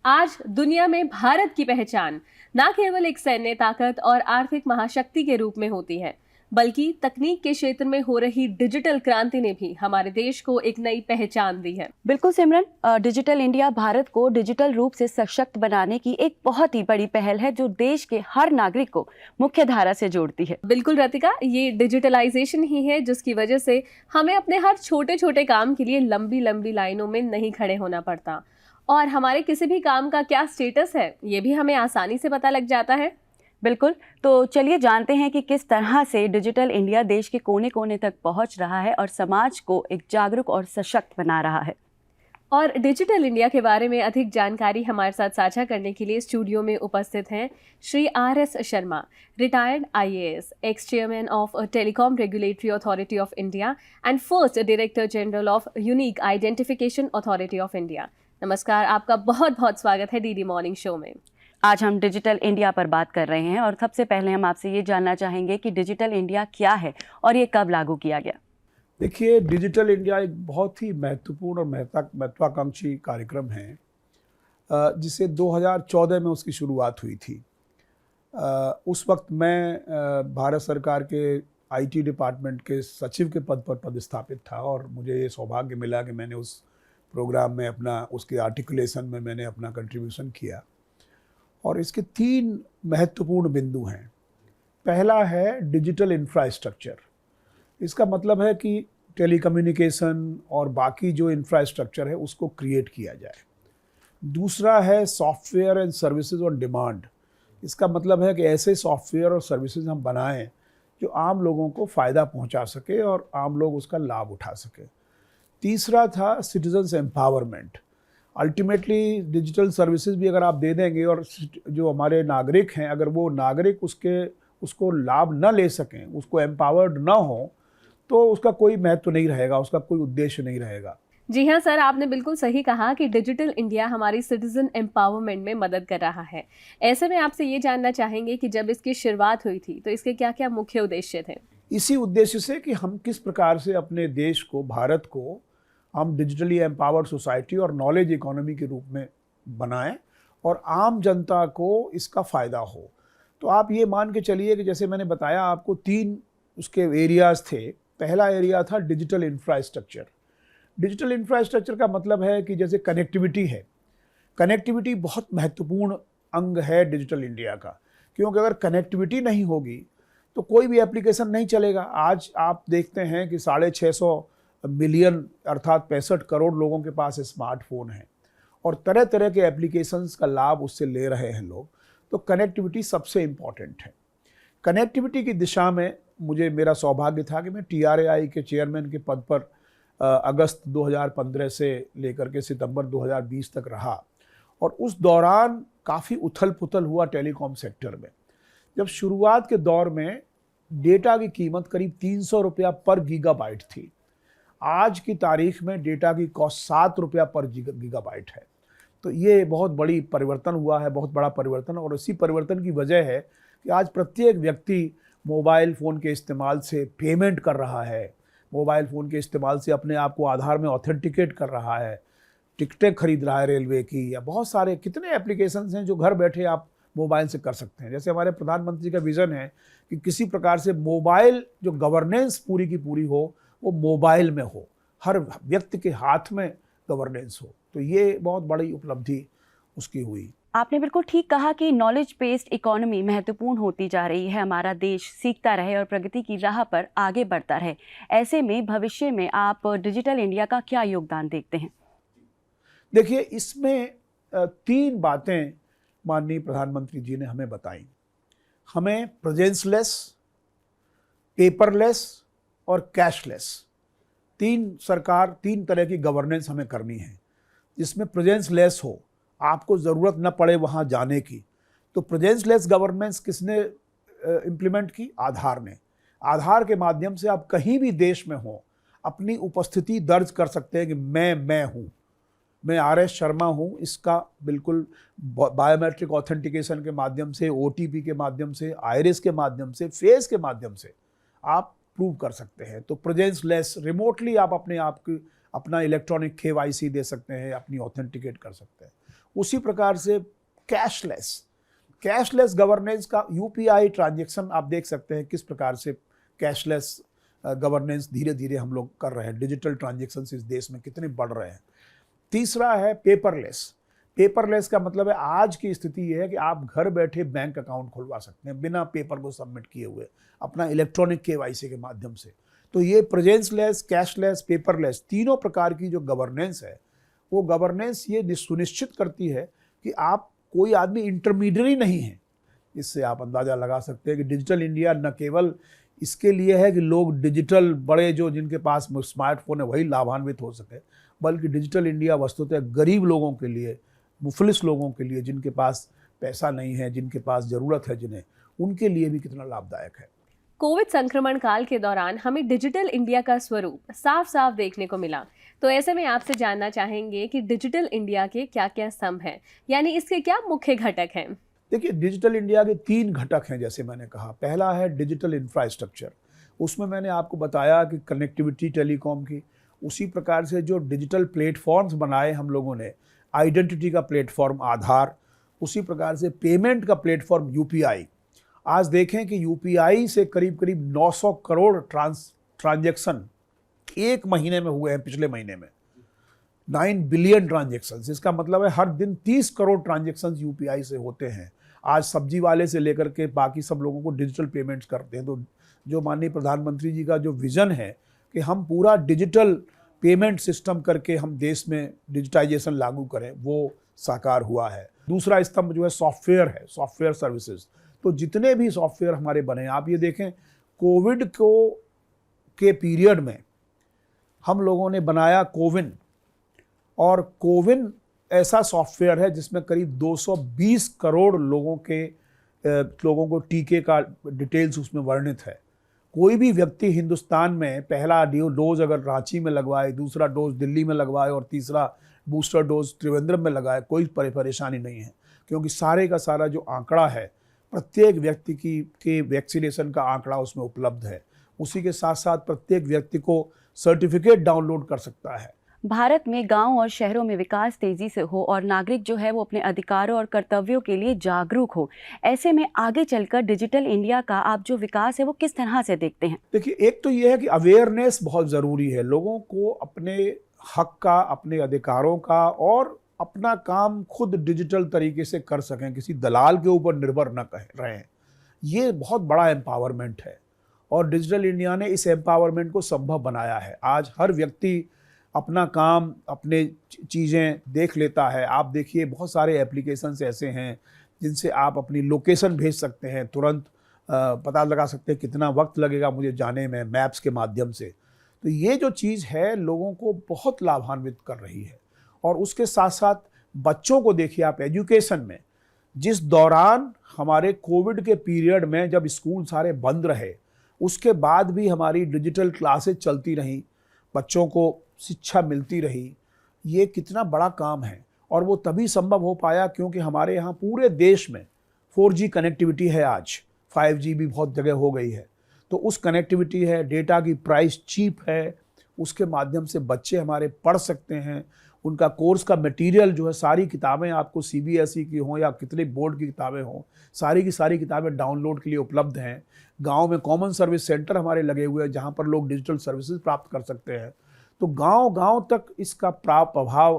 आज दुनिया में भारत की पहचान न केवल एक सैन्य ताकत और आर्थिक महाशक्ति के रूप में होती है, बल्कि तकनीक के क्षेत्र में हो रही डिजिटल क्रांति ने भी हमारे देश को एक नई पहचान दी है। बिल्कुल सिमरन, डिजिटल इंडिया भारत को डिजिटल रूप से सशक्त बनाने की एक बहुत ही बड़ी पहल है जो देश के हर नागरिक को मुख्य धारा से जोड़ती है। बिल्कुल रतिका, ये डिजिटलाइजेशन ही है जिसकी वजह से हमें अपने हर छोटे छोटे काम के लिए लंबी लंबी लाइनों में नहीं खड़े होना पड़ता और हमारे किसी भी काम का क्या स्टेटस है ये भी हमें आसानी से पता लग जाता है। बिल्कुल, तो चलिए जानते हैं कि किस तरह से डिजिटल इंडिया देश के कोने कोने तक पहुंच रहा है और समाज को एक जागरूक और सशक्त बना रहा है। और डिजिटल इंडिया के बारे में अधिक जानकारी हमारे साथ साझा करने के लिए स्टूडियो में उपस्थित हैं Shri RS Sharma, retired IAS, x chairman of telecom regulatory authority of India and first director general of unique identification authority of India. नमस्कार, आपका बहुत बहुत स्वागत है डीडी मॉर्निंग शो में। आज हम डिजिटल इंडिया पर बात कर रहे हैं और सबसे पहले हम आपसे ये जानना चाहेंगे कि डिजिटल इंडिया क्या है और ये कब लागू किया गया। देखिए, डिजिटल इंडिया एक बहुत ही महत्वपूर्ण और महत्वाकांक्षी कार्यक्रम है जिसे 2014 में उसकी शुरुआत हुई थी। उस वक्त मैं भारत सरकार के IT डिपार्टमेंट के सचिव के पद पर पदस्थापित था और मुझे ये सौभाग्य मिला कि मैंने उस प्रोग्राम में उसके आर्टिकुलेशन में मैंने अपना कंट्रीब्यूशन किया। और इसके 3 महत्वपूर्ण बिंदु हैं। पहला है डिजिटल इंफ्रास्ट्रक्चर। इसका मतलब है कि टेलीकम्युनिकेशन और बाकी जो इंफ्रास्ट्रक्चर है उसको क्रिएट किया जाए। दूसरा है software and services on demand. इसका मतलब है कि ऐसे सॉफ्टवेयर और सर्विसेज हम बनाएं जो आम लोगों को फ़ायदा पहुंचा सके और आम लोग उसका लाभ उठा सके। तीसरा था citizens empowerment. Ultimately digital services भी अगर आप दे देंगे और जो हमारे नागरिक हैं अगर वो नागरिक उसको लाभ न ले सकें, उसको एम्पावर्ड ना हो, तो उसका कोई महत्व नहीं रहेगा, उसका कोई उद्देश्य नहीं रहेगा। जी हाँ सर, आपने बिल्कुल सही कहा कि डिजिटल इंडिया हमारी सिटीजन एम्पावरमेंट में मदद कर रहा है। ऐसे में आपसे ये जानना चाहेंगे कि जब इसकी शुरुआत हुई थी तो इसके क्या क्या मुख्य उद्देश्य थे। इसी उद्देश्य से कि हम किस प्रकार से अपने देश को, भारत को हम डिजिटली एम्पावर्ड सोसाइटी और नॉलेज इकोनॉमी के रूप में बनाएं और आम जनता को इसका फ़ायदा हो। तो आप ये मान के चलिए कि जैसे मैंने बताया आपको 3 उसके एरियाज़ थे। पहला एरिया था डिजिटल इंफ्रास्ट्रक्चर। डिजिटल इंफ्रास्ट्रक्चर का मतलब है कि जैसे कनेक्टिविटी है। कनेक्टिविटी बहुत महत्वपूर्ण अंग है डिजिटल इंडिया का, क्योंकि अगर कनेक्टिविटी नहीं होगी तो कोई भी एप्लीकेशन नहीं चलेगा। आज आप देखते हैं कि 650 मिलियन अर्थात 65 करोड़ लोगों के पास स्मार्टफोन है और तरह तरह के एप्लीकेशंस का लाभ उससे ले रहे हैं लोग। तो कनेक्टिविटी सबसे इम्पॉर्टेंट है। कनेक्टिविटी की दिशा में मेरा सौभाग्य था कि मैं TRAI के चेयरमैन के पद पर अगस्त 2015 से लेकर के सितंबर 2020 तक रहा और उस दौरान काफ़ी उथल पुथल हुआ टेलीकॉम सेक्टर में। जब शुरुआत के दौर में डेटा की कीमत करीब 300 रुपया पर गीगाबाइट थी। आज की तारीख में डेटा की कॉस्ट 7 रुपया पर गीगाबाइट है। तो ये बहुत बड़ी परिवर्तन हुआ है, बहुत बड़ा परिवर्तन। और इसी परिवर्तन की वजह है कि आज प्रत्येक व्यक्ति मोबाइल फ़ोन के इस्तेमाल से पेमेंट कर रहा है, मोबाइल फ़ोन के इस्तेमाल से अपने आप को आधार में ऑथेंटिकेट कर रहा है, टिकटें खरीद रहा है रेलवे की, या बहुत सारे कितने एप्लीकेशंस हैं जो घर बैठे आप मोबाइल से कर सकते हैं। जैसे हमारे प्रधानमंत्री का विज़न है कि किसी प्रकार से मोबाइल जो गवर्नेंस पूरी की पूरी हो वो मोबाइल में हो, हर व्यक्ति के हाथ में गवर्नेंस हो। तो ये बहुत बड़ी उपलब्धि उसकी हुई। आपने बिल्कुल ठीक कहा कि नॉलेज बेस्ड इकोनॉमी महत्वपूर्ण होती जा रही है। हमारा देश सीखता रहे और प्रगति की राह पर आगे बढ़ता रहे। ऐसे में भविष्य में आप डिजिटल इंडिया का क्या योगदान देखते हैं? देखिए, इसमें 3 बातें माननीय प्रधानमंत्री जी ने हमें बताई। हमें प्रेजेंसलेस, पेपरलेस और कैशलेस 3 तरह की गवर्नेंस हमें करनी है, जिसमें प्रेजेंसलेस हो, आपको ज़रूरत न पड़े वहाँ जाने की। तो प्रेजेंसलेस गवर्नेंस किसने इम्प्लीमेंट की? आधार ने। आधार के माध्यम से आप कहीं भी देश में हो अपनी उपस्थिति दर्ज कर सकते हैं कि मैं हूँ, मैं RS शर्मा हूँ। इसका बिल्कुल बायोमेट्रिक ऑथेंटिकेशन के माध्यम से, OTP के माध्यम से, आइरिस के माध्यम से, फेस के माध्यम से आप प्रूव कर सकते हैं। तो प्रेजेंसलेस, रिमोटली आप अपने आप की अपना इलेक्ट्रॉनिक KYC दे सकते हैं, अपनी ऑथेंटिकेट कर सकते हैं। उसी प्रकार से कैशलेस गवर्नेंस का यूपीआई ट्रांजैक्शन आप देख सकते हैं किस प्रकार से कैशलेस गवर्नेंस धीरे धीरे हम लोग कर रहे हैं। डिजिटल ट्रांजैक्शन इस देश में कितने बढ़ रहे हैं। तीसरा है पेपरलेस का मतलब है आज की स्थिति ये है कि आप घर बैठे बैंक अकाउंट खुलवा सकते हैं बिना पेपर को सबमिट किए हुए, अपना इलेक्ट्रॉनिक केवाईसी के माध्यम से। तो ये प्रेजेंसलेस, कैशलेस, पेपरलेस तीनों प्रकार की जो गवर्नेंस है, वो गवर्नेंस ये सुनिश्चित करती है कि आप कोई आदमी इंटरमीडियरी नहीं है। इससे आप अंदाज़ा लगा सकते हैं कि डिजिटल इंडिया न केवल इसके लिए है कि लोग डिजिटल बड़े जो जिनके पास स्मार्टफोन है वही लाभान्वित हो सके, बल्कि डिजिटल इंडिया वस्तुतः गरीब लोगों के लिए, मुफलिस लोगों के लिए, जिनके पास पैसा नहीं है, जिनके पास ज़रूरत है जिन्हें, उनके लिए भी कितना लाभदायक है। कोविड संक्रमण काल के दौरान हमें डिजिटल इंडिया का स्वरूप साफ साफ देखने को मिला। तो ऐसे में आपसे जानना चाहेंगे कि डिजिटल इंडिया के क्या क्या स्तंभ हैं, यानी इसके क्या मुख्य घटक हैं। देखिए, डिजिटल इंडिया के 3 घटक हैं जैसे मैंने कहा। पहला है डिजिटल इंफ्रास्ट्रक्चर। उसमें मैंने आपको बताया कि कनेक्टिविटी टेलीकॉम की, उसी प्रकार से जो डिजिटल प्लेटफॉर्म्स बनाए हम लोगों ने, आइडेंटिटी का प्लेटफॉर्म आधार, उसी प्रकार से पेमेंट का प्लेटफॉर्म यूपीआई। आज देखें कि यूपीआई से करीब करीब 900 करोड़ ट्रांजैक्शन एक महीने में हुए हैं। पिछले महीने में 9 बिलियन ट्रांजैक्शंस, इसका मतलब है हर दिन 30 करोड़ ट्रांजैक्शंस यूपीआई से होते हैं। आज सब्जी वाले से लेकर के बाकी सब लोगों को डिजिटल पेमेंट्स करते हैं। तो जो माननीय प्रधानमंत्री जी का जो विज़न है कि हम पूरा डिजिटल पेमेंट सिस्टम करके हम देश में डिजिटाइजेशन लागू करें, वो साकार हुआ है। दूसरा स्तंभ जो है सॉफ्टवेयर है, सॉफ्टवेयर सर्विसेज। तो जितने भी सॉफ्टवेयर हमारे बने, आप ये देखें कोविड के पीरियड में हम लोगों ने बनाया कोविन, और कोविन ऐसा सॉफ्टवेयर है जिसमें करीब 220 करोड़ लोगों को टीके का डिटेल्स उसमें वर्णित है। कोई भी व्यक्ति हिंदुस्तान में पहला डोज अगर रांची में लगवाए, दूसरा डोज दिल्ली में लगवाए और तीसरा बूस्टर डोज त्रिवेंद्रम में लगाए, कोई परेशानी नहीं है, क्योंकि सारे का सारा जो आंकड़ा है प्रत्येक व्यक्ति के वैक्सीनेशन का आंकड़ा उसमें उपलब्ध है। उसी के साथ साथ प्रत्येक व्यक्ति को सर्टिफिकेट डाउनलोड कर सकता है। भारत में गांव और शहरों में विकास तेजी से हो और नागरिक जो है वो अपने अधिकारों और कर्तव्यों के लिए जागरूक हो, ऐसे में आगे चलकर डिजिटल इंडिया का आप जो विकास है वो किस तरह से देखते हैं? देखिए, एक तो ये है कि अवेयरनेस बहुत ज़रूरी है, लोगों को अपने हक का, अपने अधिकारों का और अपना काम खुद डिजिटल तरीके से कर सकें, किसी दलाल के ऊपर निर्भर न रहें। ये बहुत बड़ा एम्पावरमेंट है और डिजिटल इंडिया ने इस एम्पावरमेंट को संभव बनाया है। आज हर व्यक्ति अपना काम, अपने चीज़ें देख लेता है। आप देखिए बहुत सारे एप्लीकेशंस ऐसे हैं जिनसे आप अपनी लोकेशन भेज सकते हैं, तुरंत पता लगा सकते हैं कितना वक्त लगेगा मुझे जाने में, मैप्स के माध्यम से। तो ये जो चीज़ है लोगों को बहुत लाभान्वित कर रही है। और उसके साथ साथ बच्चों को देखिए आप, एजुकेशन में जिस दौरान हमारे कोविड के पीरियड में जब स्कूल सारे बंद रहे, उसके बाद भी हमारी डिजिटल क्लासेज चलती रहीं, बच्चों को शिक्षा मिलती रही। ये कितना बड़ा काम है और वो तभी संभव हो पाया क्योंकि हमारे यहाँ पूरे देश में 4G कनेक्टिविटी है। आज 5G भी बहुत जगह हो गई है। तो उस कनेक्टिविटी है, डेटा की प्राइस चीप है, उसके माध्यम से बच्चे हमारे पढ़ सकते हैं। उनका कोर्स का मटेरियल जो है, सारी किताबें आपको CBSE की हों या कितने बोर्ड की किताबें हों, सारी की सारी किताबें डाउनलोड के लिए उपलब्ध हैं। गांव में कॉमन सर्विस सेंटर हमारे लगे हुए हैं जहां पर लोग डिजिटल सर्विसेज प्राप्त कर सकते हैं। तो गांव-गांव तक इसका प्रभाव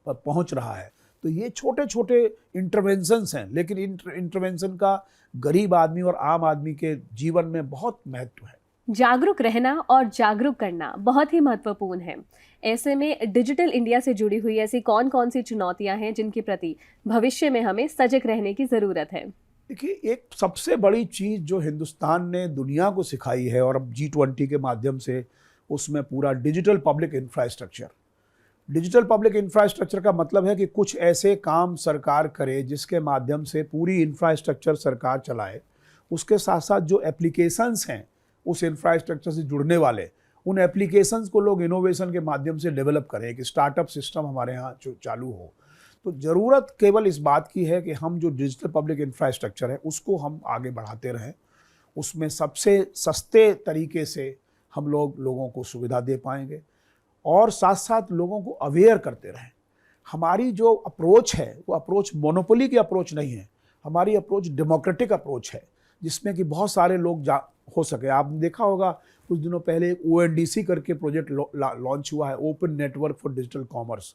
पहुंच रहा है। तो ये छोटे छोटे इंटरवेंशंस हैं, लेकिन इंटरवेंशन का गरीब आदमी और आम आदमी के जीवन में बहुत महत्व है। जागरूक रहना और जागरूक करना बहुत ही महत्वपूर्ण है। ऐसे में डिजिटल इंडिया से जुड़ी हुई ऐसी कौन कौन सी चुनौतियां हैं जिनके प्रति भविष्य में हमें सजग रहने की ज़रूरत है? देखिए, एक सबसे बड़ी चीज़ जो हिंदुस्तान ने दुनिया को सिखाई है और अब G20 के माध्यम से उसमें पूरा digital public infrastructure. Digital public infrastructure का मतलब है कि कुछ ऐसे काम सरकार करे जिसके माध्यम से पूरी इंफ्रास्ट्रक्चर सरकार चलाए। उसके साथ साथ जो एप्लीकेशंस हैं उस इंफ्रास्ट्रक्चर से जुड़ने वाले, उन एप्लीकेशंस को लोग इनोवेशन के माध्यम से डेवलप करें, एक स्टार्टअप सिस्टम हमारे यहाँ चालू हो। तो ज़रूरत केवल इस बात की है कि हम जो डिजिटल पब्लिक इंफ्रास्ट्रक्चर है उसको हम आगे बढ़ाते रहें, उसमें सबसे सस्ते तरीके से हम लोगों को सुविधा दे पाएंगे और साथ साथ लोगों को अवेयर करते रहें। हमारी जो अप्रोच है वो अप्रोच मोनोपोली की अप्रोच नहीं है, हमारी अप्रोच डेमोक्रेटिक अप्रोच है, जिसमें कि बहुत सारे लोग हो सके। आपने देखा होगा कुछ दिनों पहले एक ONDC करके प्रोजेक्ट लॉन्च हुआ है, open network for digital commerce.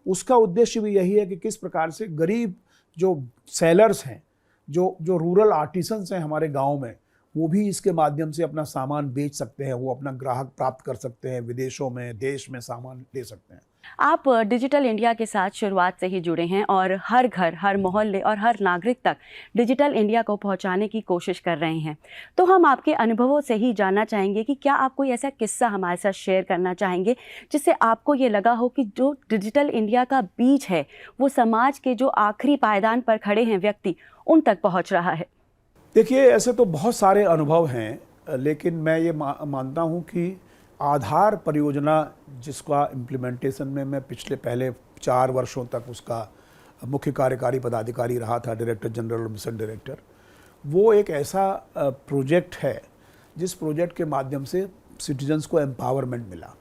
उसका उद्देश्य भी यही है कि किस प्रकार से गरीब जो सेलर्स हैं, जो रूरल आर्टिसंस हैं हमारे गांव में, वो भी इसके माध्यम से अपना सामान बेच सकते हैं, वो अपना ग्राहक प्राप्त कर सकते हैं, विदेशों में, देश में सामान ले सकते हैं। आप डिजिटल इंडिया के साथ शुरुआत से ही जुड़े हैं और हर घर, हर मोहल्ले और हर नागरिक तक डिजिटल इंडिया को पहुंचाने की कोशिश कर रहे हैं। तो हम आपके अनुभवों से ही जानना चाहेंगे कि क्या आप कोई ऐसा किस्सा हमारे साथ शेयर करना चाहेंगे जिससे आपको ये लगा हो कि जो डिजिटल इंडिया का बीज है वो समाज के जो आखिरी पायदान पर खड़े हैं व्यक्ति, उन तक पहुँच रहा है। देखिए, ऐसे तो बहुत सारे अनुभव हैं, लेकिन मैं ये मानता हूँ कि आधार परियोजना जिसका इम्प्लीमेंटेशन में मैं पहले 4 वर्षों तक उसका मुख्य कार्यकारी पदाधिकारी रहा था, डायरेक्टर जनरल और मिशन डायरेक्टर, वो एक ऐसा प्रोजेक्ट है जिस प्रोजेक्ट के माध्यम से सिटीजन्स को एम्पावरमेंट मिला।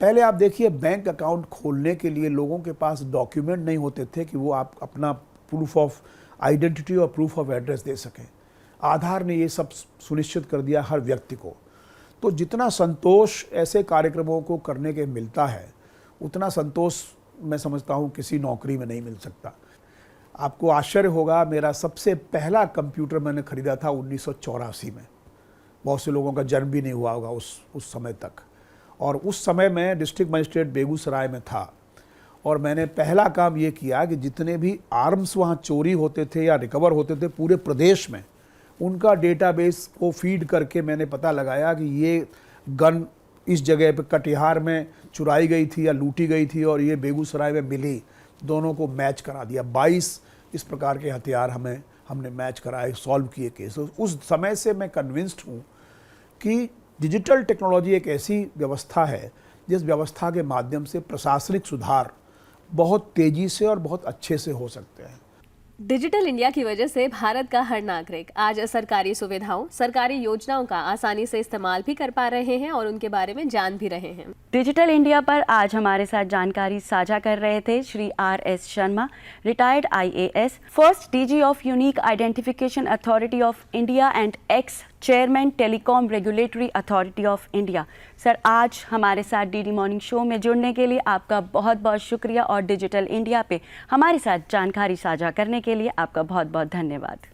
पहले आप देखिए, बैंक अकाउंट खोलने के लिए लोगों के पास डॉक्यूमेंट नहीं होते थे कि वो आप अपना प्रूफ ऑफ आइडेंटिटी और प्रूफ ऑफ एड्रेस दे सकें। आधार ने ये सब सुनिश्चित कर दिया हर व्यक्ति को। तो जितना संतोष ऐसे कार्यक्रमों को करने के मिलता है, उतना संतोष मैं समझता हूँ किसी नौकरी में नहीं मिल सकता। आपको आश्चर्य होगा, मेरा सबसे पहला कंप्यूटर मैंने खरीदा था 1984 में। बहुत से लोगों का जन्म भी नहीं हुआ होगा उस समय तक। और उस समय मैं डिस्ट्रिक्ट मजिस्ट्रेट बेगूसराय में था, और मैंने पहला काम ये किया कि जितने भी आर्म्स वहाँ चोरी होते थे या रिकवर होते थे पूरे प्रदेश में, उनका डेटाबेस को फीड करके मैंने पता लगाया कि ये गन इस जगह पे कटिहार में चुराई गई थी या लूटी गई थी और ये बेगूसराय में मिली। दोनों को मैच करा दिया। 22 इस प्रकार के हथियार हमने मैच कराए, सॉल्व किए केस। उस समय से मैं कन्विंस्ड हूँ कि डिजिटल टेक्नोलॉजी एक ऐसी व्यवस्था है जिस व्यवस्था के माध्यम से प्रशासनिक सुधार बहुत तेज़ी से और बहुत अच्छे से हो सकते हैं। डिजिटल इंडिया की वजह से भारत का हर नागरिक आज सरकारी सुविधाओं, सरकारी योजनाओं का आसानी से इस्तेमाल भी कर पा रहे हैं और उनके बारे में जान भी रहे हैं। डिजिटल इंडिया पर आज हमारे साथ जानकारी साझा कर रहे थे Shri RS Sharma, retired IAS, first DG of unique identification authority of India and x chairman telecom regulatory authority of India. Sir, आज हमारे साथ DD मॉर्निंग शो में जुड़ने के लिए आपका बहुत बहुत शुक्रिया और डिजिटल इंडिया पे हमारे साथ जानकारी साझा करने के लिए आपका बहुत बहुत धन्यवाद।